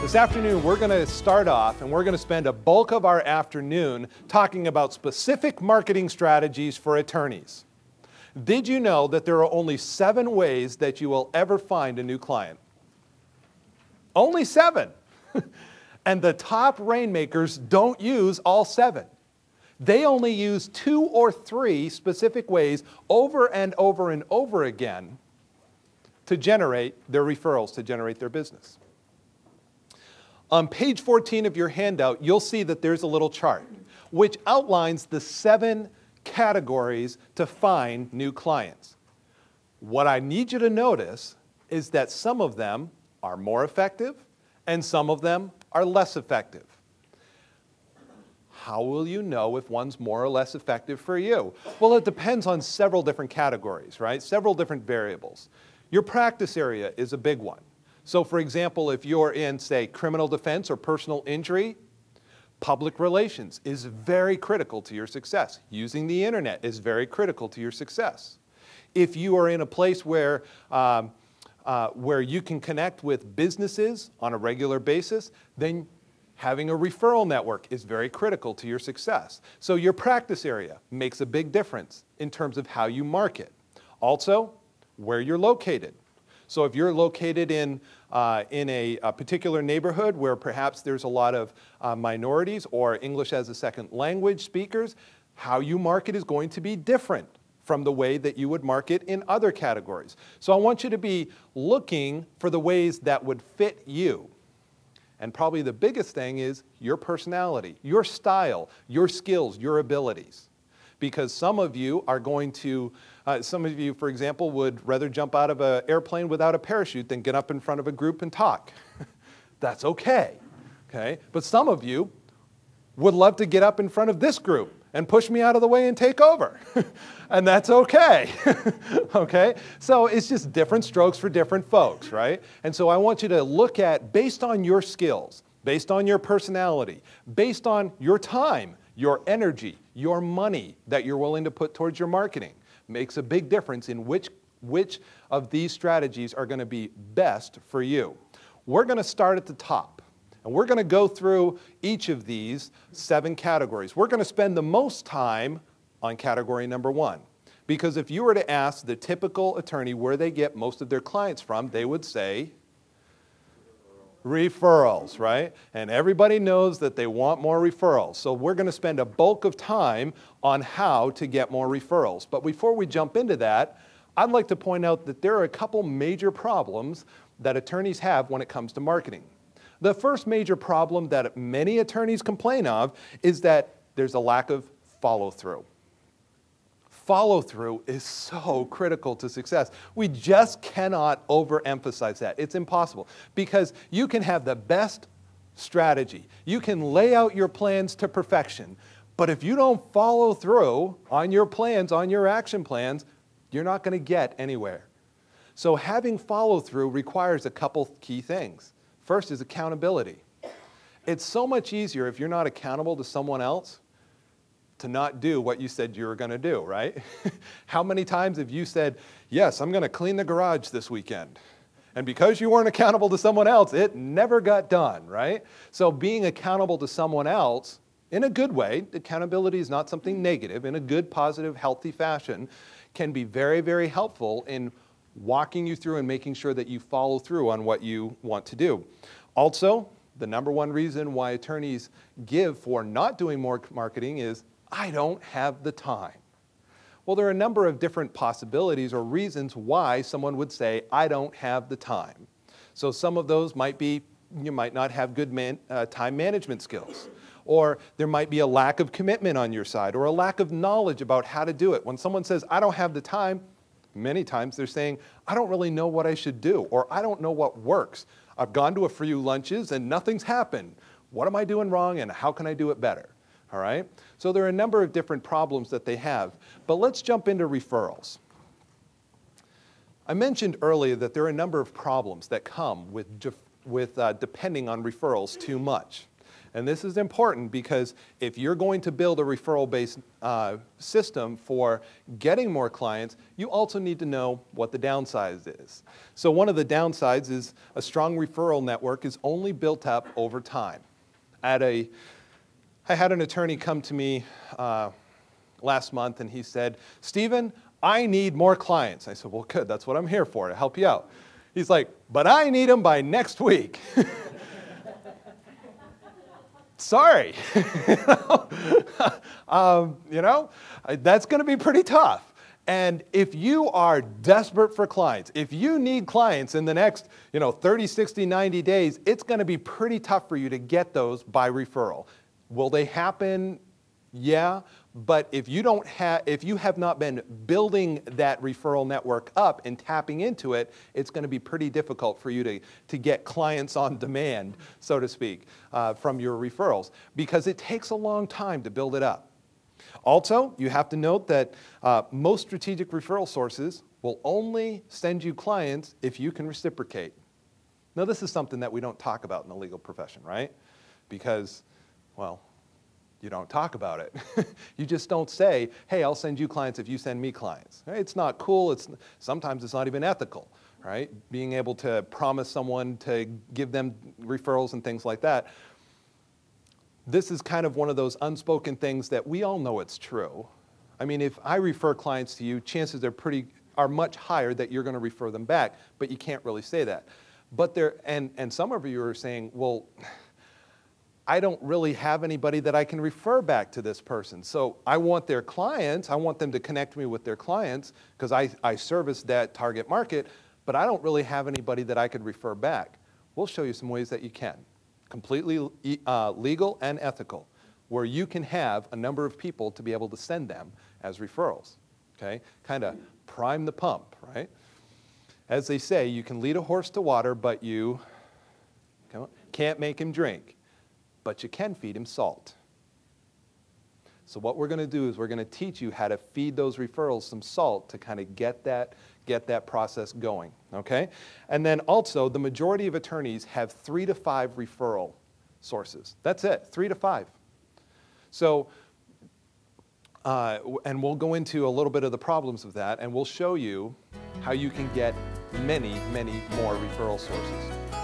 This afternoon, we're going to start off and we're going to spend a bulk of our afternoon talking about specific marketing strategies for attorneys. Did you know that there are only 7 ways that you will ever find a new client? Only 7. And the top Rainmakers don't use all 7. They only use 2 or 3 specific ways over and over and over again to generate their referrals, to generate their business. On page 14 of your handout, you'll see that there's a little chart which outlines the 7 categories to find new clients. What I need you to notice is that some of them are more effective and some of them are less effective. How will you know if one's more or less effective for you? Well, it depends on several different categories, right? Several different variables. Your practice area is a big one. So for example, if you're in, say, criminal defense or personal injury, public relations is very critical to your success. Using the internet is very critical to your success. If you are in a place where you can connect with businesses on a regular basis, then having a referral network is very critical to your success. So your practice area makes a big difference in terms of how you market. Also, where you're located. So if you're located in a particular neighborhood where perhaps there's a lot of minorities or English as a second language speakers, how you market is going to be different from the way that you would market in other categories. So I want you to be looking for the ways that would fit you. And probably the biggest thing is your personality, your style, your skills, your abilities. Because some of you are going to, some of you, for example, would rather jump out of an airplane without a parachute than get up in front of a group and talk. That's okay, okay? But some of you would love to get up in front of this group and push me out of the way and take over. And that's okay, okay? So it's just different strokes for different folks, right? And so I want you to look at, based on your skills, based on your personality, based on your time, your energy, your money that you're willing to put towards your marketing, makes a big difference in which of these strategies are going to be best for you. We're going to start at the top, and we're going to go through each of these 7 categories. We're going to spend the most time on category number 1, because if you were to ask the typical attorney where they get most of their clients from, they would say referrals, right? And everybody knows that they want more referrals. So we're going to spend a bulk of time on how to get more referrals. But before we jump into that, I'd like to point out that there are a couple major problems that attorneys have when it comes to marketing. The first major problem that many attorneys complain of is that there's a lack of follow-through. Follow-through is so critical to success. We just cannot overemphasize that. It's impossible, because you can have the best strategy. You can lay out your plans to perfection, but if you don't follow through on your plans, on your action plans, you're not going to get anywhere. So having follow-through requires a couple key things. First is accountability. It's so much easier if you're not accountable to someone else to not do what you said you were going to do, right? How many times have you said, yes, I'm going to clean the garage this weekend? And because you weren't accountable to someone else, it never got done, right? So being accountable to someone else in a good way, accountability is not something negative, in a good, positive, healthy fashion, can be very, very helpful in walking you through and making sure that you follow through on what you want to do. Also, the number one reason why attorneys give for not doing more marketing is, I don't have the time. Well, there are a number of different possibilities or reasons why someone would say, I don't have the time. So some of those might be, you might not have good time management skills, or there might be a lack of commitment on your side, or a lack of knowledge about how to do it. When someone says, I don't have the time, many times they're saying, I don't really know what I should do, or I don't know what works. I've gone to a few lunches and nothing's happened. What am I doing wrong and how can I do it better? All right? So there are a number of different problems that they have. But let's jump into referrals. I mentioned earlier that there are a number of problems that come with depending on referrals too much. And this is important because if you're going to build a referral-based system for getting more clients, you also need to know what the downside is. So one of the downsides is a strong referral network is only built up over time. I had an attorney come to me last month and he said, "Stephen, I need more clients." I said, "Well, good, that's what I'm here for, to help you out." He's like, "But I need them by next week." Sorry, that's going to be pretty tough. And if you are desperate for clients, if you need clients in the next 30, 60, 90 days, it's going to be pretty tough for you to get those by referral. Will they happen? Yeah, but if you have not been building that referral network up and tapping into it, it's going to be pretty difficult for you to get clients on demand, so to speak, from your referrals, because it takes a long time to build it up. Also, you have to note that most strategic referral sources will only send you clients if you can reciprocate. Now, this is something that we don't talk about in the legal profession, right? Because, well, you don't talk about it. You just don't say, "Hey, I'll send you clients if you send me clients." It's not cool. Sometimes it's not even ethical, right? Being able to promise someone to give them referrals and things like that. This is kind of one of those unspoken things that we all know it's true. I mean, if I refer clients to you, chances are much higher that you're going to refer them back, but you can't really say that. But and some of you are saying, "Well, I don't really have anybody that I can refer back to this person. So I want their clients, I want them to connect me with their clients because I service that target market, but I don't really have anybody that I could refer back." We'll show you some ways that you can. Completely legal and ethical, where you can have a number of people to be able to send them as referrals. Okay? Kind of prime the pump, right? As they say, you can lead a horse to water, but you can't make him drink. But you can feed him salt. So what we're going to do is we're going to teach you how to feed those referrals some salt to kind of get that process going, okay? And then also, the majority of attorneys have 3 to 5 referral sources. That's it, 3 to 5. So, and we'll go into a little bit of the problems of that, and we'll show you how you can get many, many more referral sources.